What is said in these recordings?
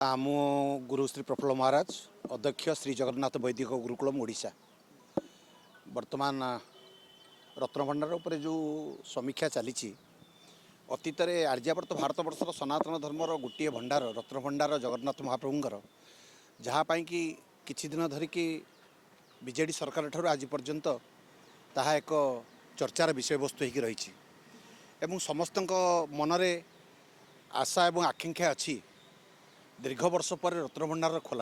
आम गुरु श्री प्रफुल्ल महाराज अध्यक्ष श्री जगन्नाथ वैदिक गुरुकुलम ओडिशा वर्तमान रत्नभंडार उपर जो समीक्षा चली अतीत आर्यावर्त भारतवर्षर सनातन धर्मर गोटे भंडार रत्नभंडार जगन्नाथ महाप्रभुंर जहाँपाई कि किछि दिन धरिकी बीजेडी सरकार ठारू आज पर्यंत ताहा एक चर्चार विषय वस्तु होगी रही एवं समस्त मनरे आशा एवं आकांक्षा अच्छी दीर्घ वर्ष पर रत्नभंडार खोल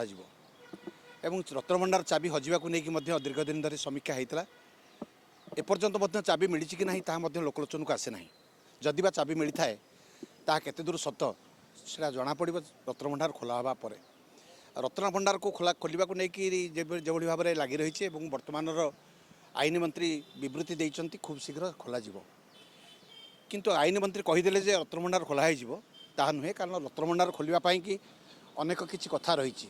एवं रत्नभंडार चाबी हजिबा को लेकिन दीर्घ दिन धरी समीक्षा होता एपर्यंत चाबी मिली कि ना ताहा लोकलोचन को आसे ना जदि बा चाबी मिली थाए ताहा केते दूर सत से जना पड़ रत्नभंडार खोला हवा पर रत्नभंडार को खोलने को लेकिन जो भाव में लगी रही वर्तमान आईन मंत्री विवृत्ति देइचंती खूब शीघ्र खोल किंतु आईन मंत्री कहीदेले जे रत्नभंडार खोला ताहा नुहे कारण रत्नभंडार खोलने कि अनेक किछि कथा रही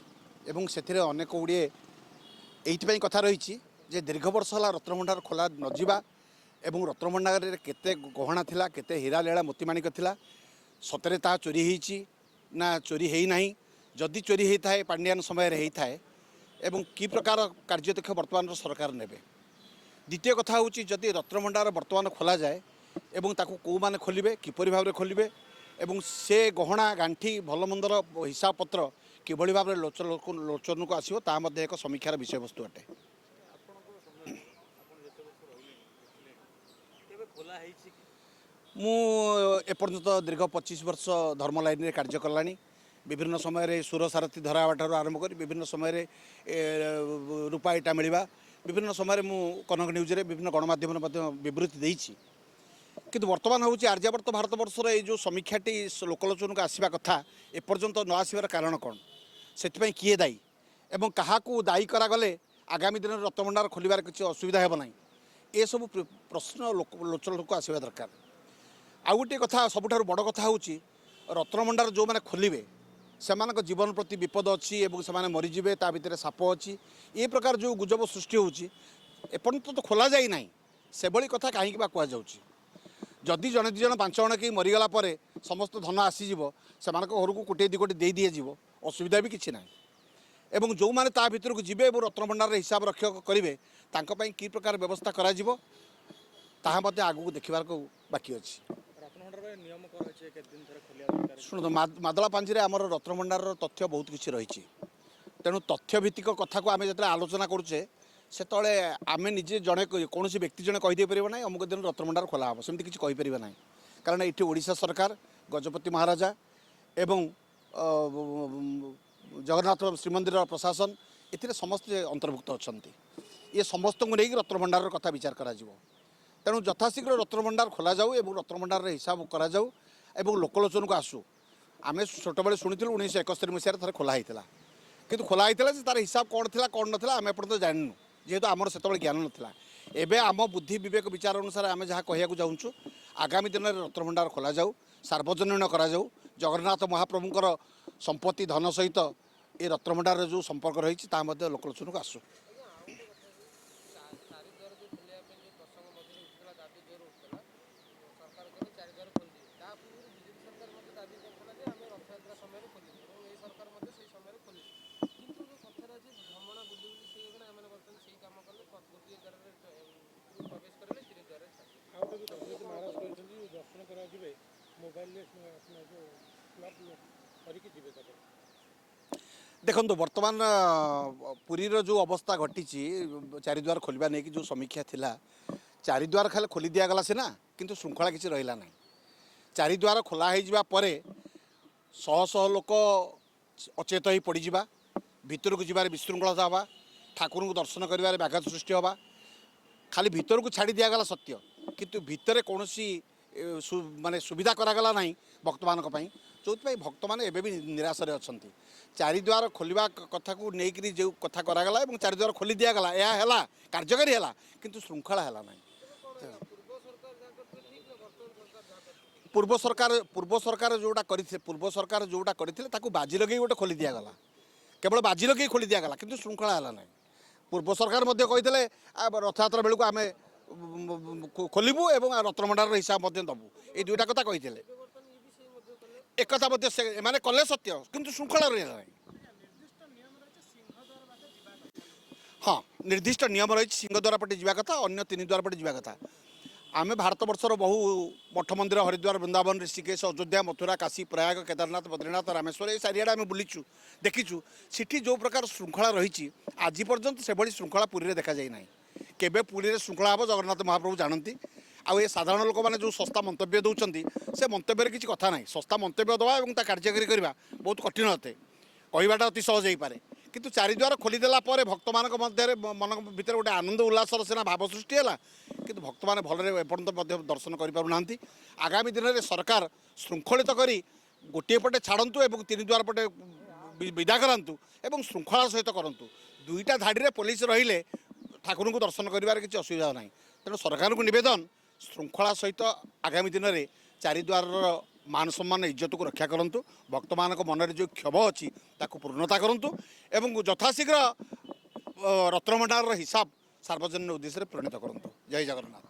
अनेक गुड़े ये कथा रही दीर्घ वर्ष है रत्नभंडार खोला नजिबा एवं रत्नभंडार केते गहना थिला केते हीरा लीला मोतीमाणिक थिला सतरे ता चोरी होईची ना चोरी है ना जदि चोरी होता है पांड्यान समय होता है एवं कि प्रकार कार्यदक्ष वर्तमान सरकार ने द्वितीय कथा हूँ जदि रत्नभंडार वर्तमान खोल जाए एवं ताकू कौ माने खोलिबे किपरि भाव में खोलिबे एवं से गहना गांठी भल मंदर हिसाब पत्र किभली भाव में लोचन को आसो ता एक समीक्षार विषय वस्तु अटे। मु एपर्यंत दीर्घ 25 वर्ष धर्म लाइन में कार्य कला विभिन्न समय सुर सारथी धरावा ठार आरंभ कर विभिन्न समय रूपा इटा मिलवा विभिन्न समय मु कनक न्यूज विभिन्न गणमाध्यम विवृत्ति देइछि किंतु वर्तमान हूँ आर्यावर्त भारतवर्षर ये जो समीक्षाटी लोकलोचन को आसवा कथा एपर्यंत न आसबार कारण कौन से किए दायी एवं क्या दायी करागले आगामी दिन रत्नभंडार खोलिबार किसी असुविधा हेब ना ये सब प्रश्न लोचन को आसवा दरकार आउ गोटे कथा सबुठारु बड़ कथा हूँ रत्नभंडार जो मैंने खोलिबे से जीवन प्रति विपद अच्छी से मरीजे ता भितर साप अच्छी ये प्रकार जो गुजब सृष्टि होची एपर्यंत तो खोल जाए ना से भली कथा कहीं कहुच्छी जदि जड़े दिज 5 जण कहीं मरीगला समस्त धन आसीज से घर को कोटे 2 कोटी दे दिए असुविधा भी किसी ना एवं जो मैंने ता भीतर को जीवे रत्नभंडार हिसाब रक्षक करेंगे कि प्रकार व्यवस्था करा आगू देखबार को बाकी अच्छी शुणु मादला पांजी आमर रत्नभंडार तथ्य बहुत किसी रही तेणु तथ्य भित्तिक कथा को आम जो आलोचना करुचे से आम निजे जड़े कौन व्यक्ति जड़े कहीदे पार ना अमुक दिन रत्नभंडार खोला हम सेमती किसी कहीपर ना कारण ये ओडिशा सरकार गजपति महाराजा एवं जगन्नाथ श्रीमंदिर प्रशासन ये समस्त अंतर्भुक्त अच्छा ये समस्त को लेकिन रत्नभंडार कथा विचार करा तेणु यथाशीघ्र रत्नभंडार खोल जाऊ और रत्नभंडार हिसाब करा जाऊ एवं लोकलोचन को आसू आम छोट बड़े शुणी 1971 मसीह थे खोला होता कि खोला होता तार हिसाब कौन थी कौन नाला आम एपर्तंत जानू जेहेतु आमर से ज्ञान नाला एवं आम बुद्धि विवेक विचार अनुसार आम जहाँ कहूँ चाहूँ आगामी दिन में रत्नभंडार खोल जाऊ सार्वजनीन करा जाऊ जगन्नाथ महाप्रभुंर संपत्ति धन सहित ये रत्नभंडार जो संपर्क रही लोकलोचन को आसू। देखो वर्तमान पुरीर जो अवस्था घटी चारिद्वार खोलवा नहीं कि जो समीक्षा थिला चारिद्वार खाली खोली दिगला सीना किंतु श्रृंखला किसी रहा ना चारिद्वार खोला हो शह शह लोक अचेत हो पड़जा भितर को जीवार विशृंखलता हवा ठाकुर को दर्शन कर व्याघात सृष्टि हवा खाली भितर को छाड़ी दिगला सत्य किंतु भितर कौन माने सुविधा करागला ना भक्त मान जो भक्त मैंने भी निराश अच्छा चारिद्वार खोलवा कथा को लेकिन जो कथा करागला चारिद्वार खोली दिगला यह कार्यकारी है किंतु श्रृंखला है ना पूर्व सरकार जोटा करते बाजी लगे गोटे खोली दिगला केवल बाजी लगे खोली दिगला किंतु श्रृंखला है ना पूर्व सरकार कही रथयात्रा बेलू आम खोलू और रत्नभंडार हिसाब दबू ये दुईटा कथा कही एकता मैंने कले सत्य किंतु श्रृंखला रही ना हाँ निर्दिष्ट नियम रही सिंहद्वार पटे जा कथा अन्य तीन द्वार पटे जा कथा आम भारत बर्षर बहु मठ मंदिर हरिद्वार वृंदावन ऋषिकेश अयोध्या मथुरा काशी प्रयाग केदारनाथ बद्रीनाथ रामेश्वर ये चारिआडे आम बुलीचु देखीचु सिटी जो प्रकार श्रृंखला रही आज पर्यंत से भाई श्रृंखला पुरी में देखा जाए ना केबे पुरी में श्रृंखला हम जगन्नाथ महाप्रभु जानती आउ ये साधारण लोक मैंने जो सस्ता मंतव्य दौरान से मंतव्य किसी कथा ना सस्ता मंतव्य देवा और कार्यकारी करवा बहुत कठिन होते कहवाटा अति सहज हो पारे किंतु चारिद्वार खोलीदेला भक्त मान मन भितर गोटे आनंद उल्लासर सीना भाव सृष्टि है किंतु भक्त मैंने भलरे एपर्यंत दर्शन करें आगामी दिन में सरकार श्रृंखलित कर गोटे पटे छाड़ू और तीन द्वार पटे विदा करातु और श्रृंखला सहित करूँ दुईटा धाड़ी में पुलिस रहिले ठाकुर को दर्शन कर किसी असुविधा ना तेणु सरकार को निवेदन श्रृंखला सहित आगामी दिन में चारिद्वार मान सम्मान इज्जत को रक्षा करूँ भक्त मान मन में जो क्षोभ अच्छी पूर्णता करूँ एवं यथाशीघ्र रत्नभंडार हिसाब सार्वजनिक उद्देश्य प्रणीत करूँ। जय जगन्नाथ।